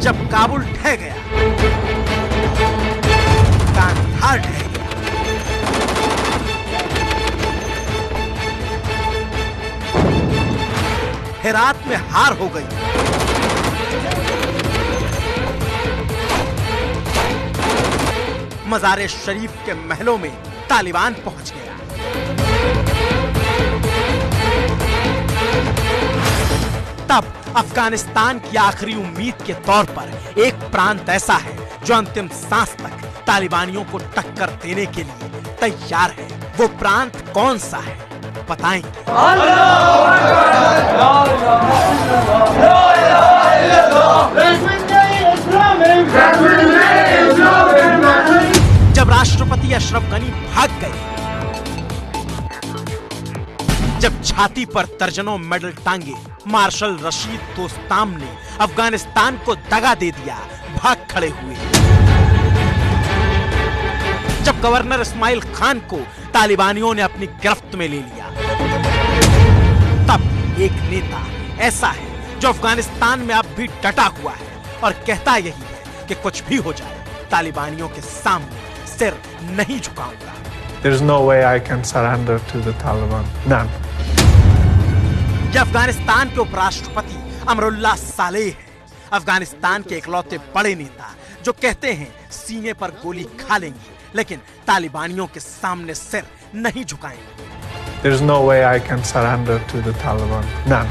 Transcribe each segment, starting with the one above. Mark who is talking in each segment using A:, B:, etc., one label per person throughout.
A: जब काबुल ढह गया, कांधार ढह गया। हेरात में हार हो गई। मज़ारे शरीफ के महलों में तालिबान पहुंच गया। तब अफगानिस्तान की आखिरी उम्मीद के तौर पर एक प्रांत ऐसा है जो अंतिम सांस तक तालिबानियों को टक्कर देने के लिए तैयार है। वो प्रांत कौन सा है, बताएंगे। जब राष्ट्रपति अशरफ गनी भाग गए, जब छाती पर दर्जनों मेडल टांगे मार्शल रशीद दोस्ताम ने अफगानिस्तान को दगा दे दिया, भाग खड़े हुए। जब गवर्नर इस्माइल खान को तालिबानियों ने अपनी गिरफ्त में ले लिया, तब एक नेता ऐसा है जो अफगानिस्तान में अब भी डटा हुआ है और कहता यही है कि कुछ भी हो जाए, तालिबानियों के सामने सिर नहीं झुकाऊंगा।
B: There's no way I can surrender to the Taliban. None.
A: यह अफगानिस्तान के उपराष्ट्रपति अमरुल्लाह सालेह है, अफगानिस्तान के इकलौते बड़े नेता जो कहते हैं सीने पर गोली खा लेंगे लेकिन तालिबानियों के सामने सिर नहीं झुकाएंगे।
B: There's no way I can surrender to the Taliban. None.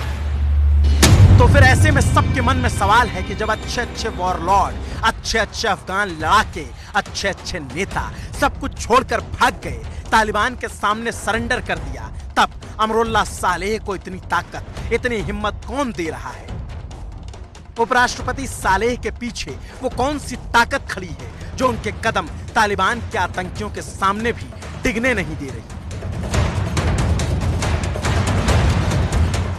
A: तो फिर ऐसे में सबके मन में सवाल है कि जब अच्छे अच्छे वॉरलॉर्ड, अच्छे अच्छे अफगान लड़ाके, अच्छे अच्छे नेता सब कुछ छोड़कर भाग गए, तालिबान के सामने सरेंडर कर दिया, तब अमरुल्लाह सालेह को इतनी ताकत, इतनी हिम्मत कौन दे रहा है? उपराष्ट्रपति सालेह के पीछे वो कौन सी ताकत खड़ी है जो उनके कदम तालिबान के आतंकियों के सामने भी डिगने नहीं दे रही?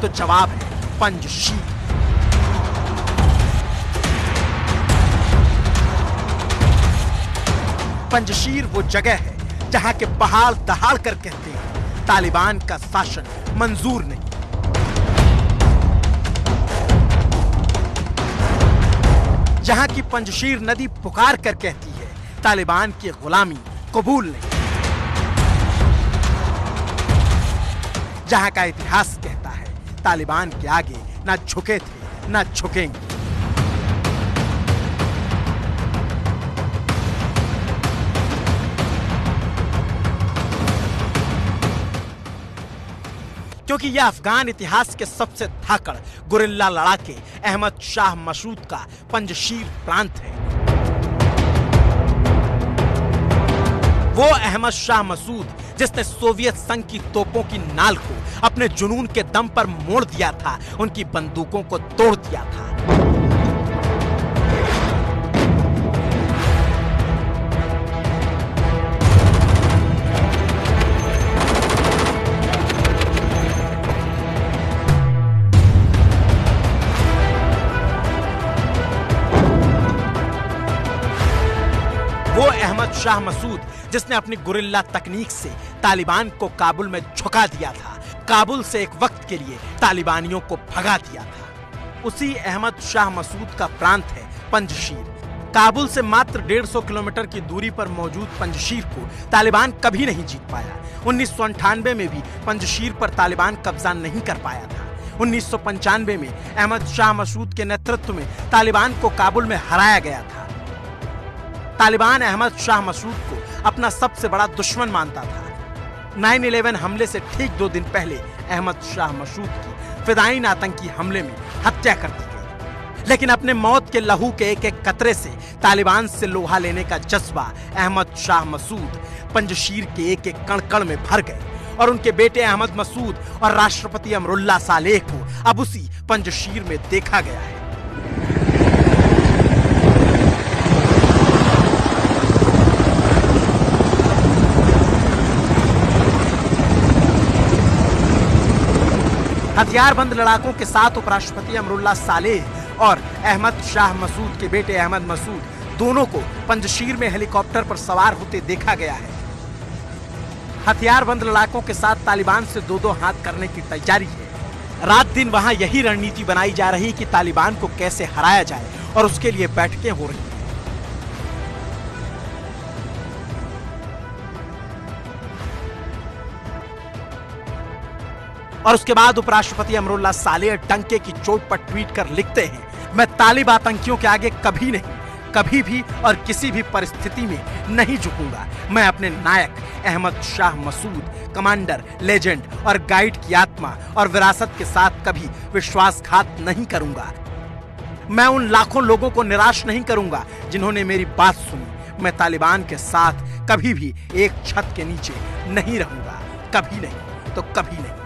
A: तो जवाब है पंजशीर। पंजशीर वो जगह है जहां के पहाड़ दहाड़ कर कहते हैं तालिबान का शासन मंजूर नहीं। जहां की पंजशीर नदी पुकार कर कहती है तालिबान की गुलामी कबूल नहीं। जहां का इतिहास कहता है तालिबान के आगे ना झुके थे ना झुकेंगे। क्योंकि यह अफगान इतिहास के सबसे धाकड़ गुरिल्ला लड़ाके अहमद शाह मसूद का पंजशीर प्रांत है। वो अहमद शाह मसूद जिसने सोवियत संघ की तोपों की नाल को अपने जुनून के दम पर मोड़ दिया था, उनकी बंदूकों को तोड़ दिया था। वो अहमद शाह मसूद जिसने अपनी गुरिल्ला तकनीक से तालिबान को काबुल में झुका दिया था, काबुल से एक वक्त के लिए तालिबानियों को भगा दिया था। उसी अहमद शाह मसूद का प्रांत है पंजशीर। काबुल से मात्र 150 किलोमीटर की दूरी पर मौजूद पंजशीर को तालिबान कभी नहीं जीत पाया। 1998 में भी पंजशीर पर तालिबान कब्जा नहीं कर पाया था। 1995 में अहमद शाह मसूद के नेतृत्व में तालिबान को काबुल में हराया गया था। तालिबान अहमद शाह मसूद को अपना सबसे बड़ा दुश्मन मानता था। 9/11 हमले से ठीक 2 दिन पहले अहमद शाह मसूद की फिदायीन आतंकी हमले में हत्या कर दी गई। लेकिन अपने मौत के लहू के एक एक कतरे से तालिबान से लोहा लेने का जज्बा अहमद शाह मसूद पंजशीर के एक एक कण कण में भर गए और उनके बेटे अहमद मसूद और राष्ट्रपति अमरुल्लाह सालेह को अब उसी पंजशीर में देखा गया है। हथियारबंद लड़ाकों के साथ उपराष्ट्रपति अमरुल्लाह सालेह और अहमद शाह मसूद के बेटे अहमद मसूद दोनों को पंजशीर में हेलीकॉप्टर पर सवार होते देखा गया है। हथियारबंद लड़ाकों के साथ तालिबान से 2-2 हाथ करने की तैयारी है। रात दिन वहां यही रणनीति बनाई जा रही कि तालिबान को कैसे हराया जाए और उसके लिए बैठकें हो रही हैं। और उसके बाद उपराष्ट्रपति अमरुल्लाह सालेह डंके की चोट पर ट्वीट कर लिखते हैं, मैं तालिब आतंकियों के आगे कभी नहीं, कभी भी और किसी भी परिस्थिति में नहीं झुकूंगा। मैं अपने नायक अहमद शाह मसूद, कमांडर, लेजेंड और गाइड की आत्मा और विरासत के साथ कभी विश्वासघात नहीं करूंगा। मैं उन लाखों लोगों को निराश नहीं करूंगा जिन्होंने मेरी बात सुनी। मैं तालिबान के साथ कभी भी एक छत के नीचे नहीं रहूंगा, कभी नहीं तो कभी नहीं।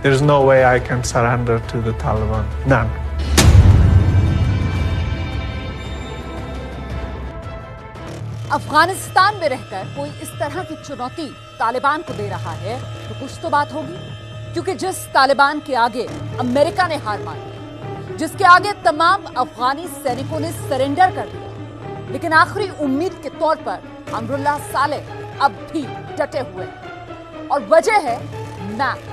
B: There's no way I can surrender to the Taliban. None.
C: Afghanistan में रहकर कोई इस तरह की चुनौती तालिबान को दे रहा है तो कुछ तो बात होगी, क्योंकि जिस तालिबान के आगे अमेरिका ने हार मानी, जिसके आगे तमाम अफगानी सैनिकों ने सरेंडर कर दिया, लेकिन आखिरी उम्मीद के तौर पर अमरुल्लाह सालेह अब भी डटे हुए हैं। और वजह है मैप।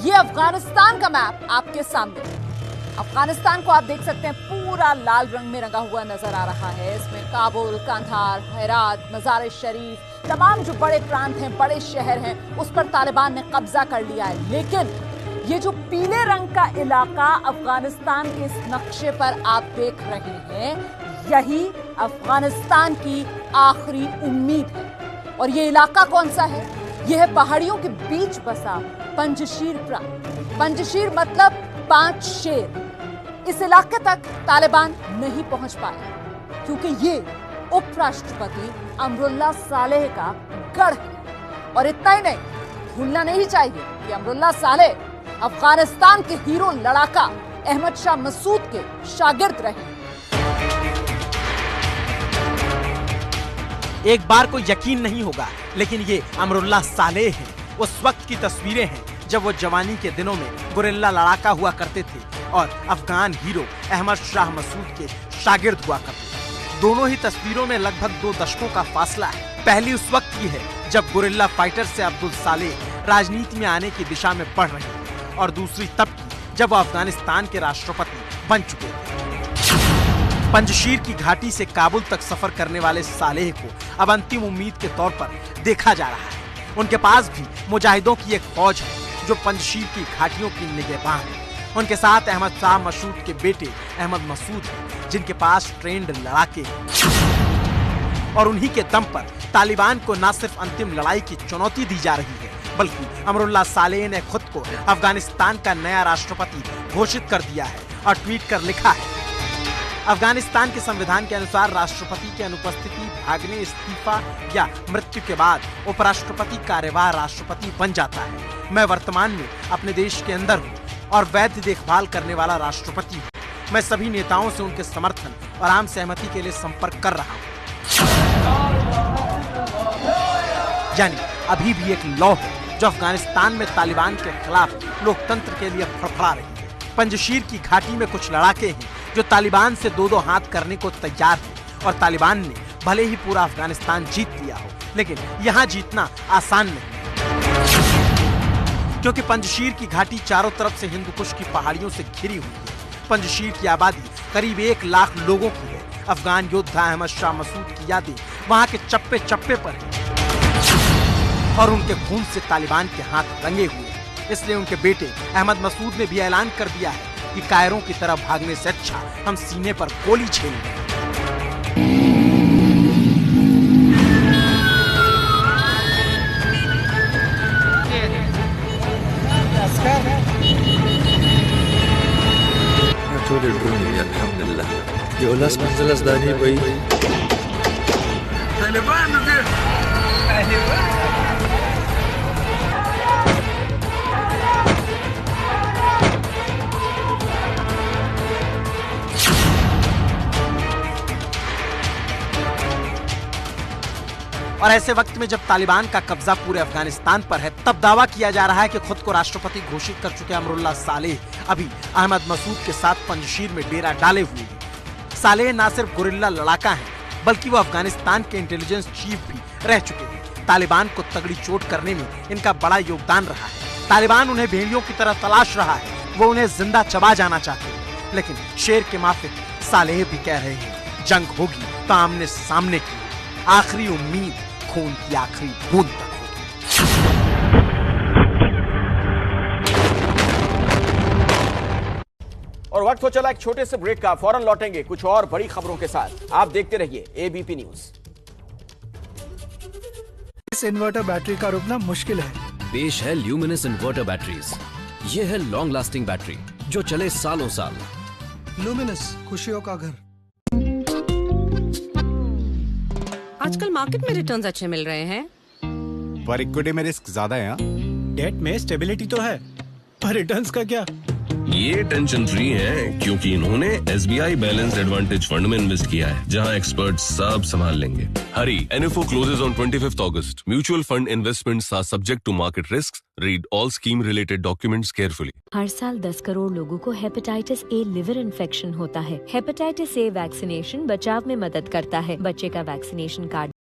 C: ये अफगानिस्तान का मैप आपके सामने। अफगानिस्तान को आप देख सकते हैं, पूरा लाल रंग में रंगा हुआ नजर आ रहा है। इसमें काबुल, कंधार, हेरात, मजार शरीफ, तमाम जो बड़े प्रांत हैं, बड़े शहर हैं, उस पर तालिबान ने कब्जा कर लिया है। लेकिन ये जो पीले रंग का इलाका अफगानिस्तान के इस नक्शे पर आप देख रहे हैं, यही अफगानिस्तान की आखिरी उम्मीद है। और ये इलाका कौन सा है? यह है पहाड़ियों के बीच बसा पंजशीर प्रांत। पंजशीर मतलब 5 शेर। इस इलाके तक तालिबान नहीं पहुंच पाया क्योंकि ये उपराष्ट्रपति अमरुल्लाह सालेह का गढ़ है। और इतना ही नहीं, भूलना नहीं चाहिए कि अमरुल्लाह सालेह अफगानिस्तान के हीरो लड़ाका अहमद शाह मसूद के शागिर्द रहे।
A: एक बार को यकीन नहीं होगा, लेकिन ये अमरुल्लाह सालेह हैं। उस वक्त की तस्वीरें हैं जब वो जवानी के दिनों में गुरिल्ला लड़ाका हुआ करते थे और अफगान हीरो अहमद शाह मसूद के शागिर्द हुआ करते थे। दोनों ही तस्वीरों में लगभग 2 दशकों का फासला है। पहली उस वक्त की है जब गुरिल्ला फाइटर से अब्दुल सालेह राजनीति में आने की दिशा में बढ़ रहे थे, और दूसरी तब की जब वो अफगानिस्तान के राष्ट्रपति बन चुके थे। पंजशीर की घाटी से काबुल तक सफर करने वाले सालेह को अब अंतिम उम्मीद के तौर पर देखा जा रहा है। उनके पास भी मुजाहिदों की एक फौज है जो पंजशीर की घाटियों की निगहबान है। उनके साथ अहमद शाह मसूद के बेटे अहमद मसूद हैं, जिनके पास ट्रेंड लड़ाके हैं। और उन्हीं के दम पर तालिबान को न सिर्फ अंतिम लड़ाई की चुनौती दी जा रही है, बल्कि अमरुल्लाह सालेह ने खुद को अफगानिस्तान का नया राष्ट्रपति घोषित कर दिया है और ट्वीट कर लिखा है, अफगानिस्तान के संविधान के अनुसार राष्ट्रपति की अनुपस्थिति, भागने, इस्तीफा या मृत्यु के बाद उपराष्ट्रपति कार्यवाह राष्ट्रपति बन जाता है। मैं वर्तमान में अपने देश के अंदर हूँ और वैध देखभाल करने वाला राष्ट्रपति हूँ। मैं सभी नेताओं से उनके समर्थन और आम सहमति के लिए संपर्क कर रहा हूँ। यानी अभी भी एक लौ है जो अफगानिस्तान में तालिबान के खिलाफ लोकतंत्र के लिए फड़फड़ा रही है। पंजशीर की घाटी में कुछ लड़ाके हैं जो तालिबान से 2-2 हाथ करने को तैयार हैं, और तालिबान ने भले ही पूरा अफगानिस्तान जीत लिया हो, लेकिन यहाँ जीतना आसान नहीं, क्योंकि पंजशीर की घाटी चारों तरफ से हिंदू कुश की पहाड़ियों से घिरी हुई है। पंजशीर की आबादी करीब 1 लाख लोगों की है। अफगान योद्धा अहमद शाह मसूद की यादें वहाँ के चप्पे चप्पे पर है और उनके खून से तालिबान के हाथ रंगे हुए हैं। इसलिए उनके बेटे अहमद मसूद ने भी ऐलान कर दिया है कि कायरों की तरफ भागने से अच्छा हम सीने पर गोली झेलेंगे।
D: Alhamdulillah. Yolas manzilas dani bhai. Taliban
A: और ऐसे वक्त में जब तालिबान का कब्जा पूरे अफगानिस्तान पर है, तब दावा किया जा रहा है कि खुद को राष्ट्रपति घोषित कर चुके अमरुल्लाह सालेह अभी अहमद मसूद के साथ पंजशीर में डेरा डाले हुए हैं। सालेह न सिर्फ गुरिल्ला लड़ाका हैं, बल्कि वो अफगानिस्तान के इंटेलिजेंस चीफ भी रह चुके हैं। तालिबान को तगड़ी चोट करने में इनका बड़ा योगदान रहा है। तालिबान उन्हें भेड़ियों की तरह तलाश रहा है, वो उन्हें जिंदा चबा जाना चाहते हैं, लेकिन शेर के माफिक सालेह भी कह रहे हैं जंग होगी तो आमने सामने की, आखिरी उम्मीद खून की आखिरी बूंद तक होगी।
E: और वक्त हो चला एक छोटे से ब्रेक का, फौरन लौटेंगे कुछ और बड़ी खबरों के साथ। आप देखते रहिए एबीपी न्यूज।
F: इस इन्वर्टर बैटरी का रुकना मुश्किल है।
G: पेश है ल्यूमिनस इन्वर्टर बैटरीज। ये है लॉन्ग लास्टिंग बैटरी जो चले सालों साल।
F: लुमिनस, खुशियों का घर।
H: आजकल मार्केट में रिटर्न्स अच्छे मिल रहे हैं,
I: पर इक्विटी में रिस्क ज्यादा है।
F: डेट में स्टेबिलिटी तो है, पर रिटर्न्स का क्या?
J: ये टेंशन फ्री है क्योंकि इन्होंने SBI बैलेंस्ड एडवांटेज फंड में इन्वेस्ट किया है, जहां एक्सपर्ट सब संभाल लेंगे। Hurry, NFO closes on 25th August. Mutual fund investments are subject to market risks. Read all scheme related documents carefully.
K: हर साल 10 करोड़ लोगों को हेपेटाइटिस ए लिवर इन्फेक्शन होता है। हेपेटाइटिस ए वैक्सीनेशन बचाव में मदद करता है। बच्चे का वैक्सीनेशन कार्ड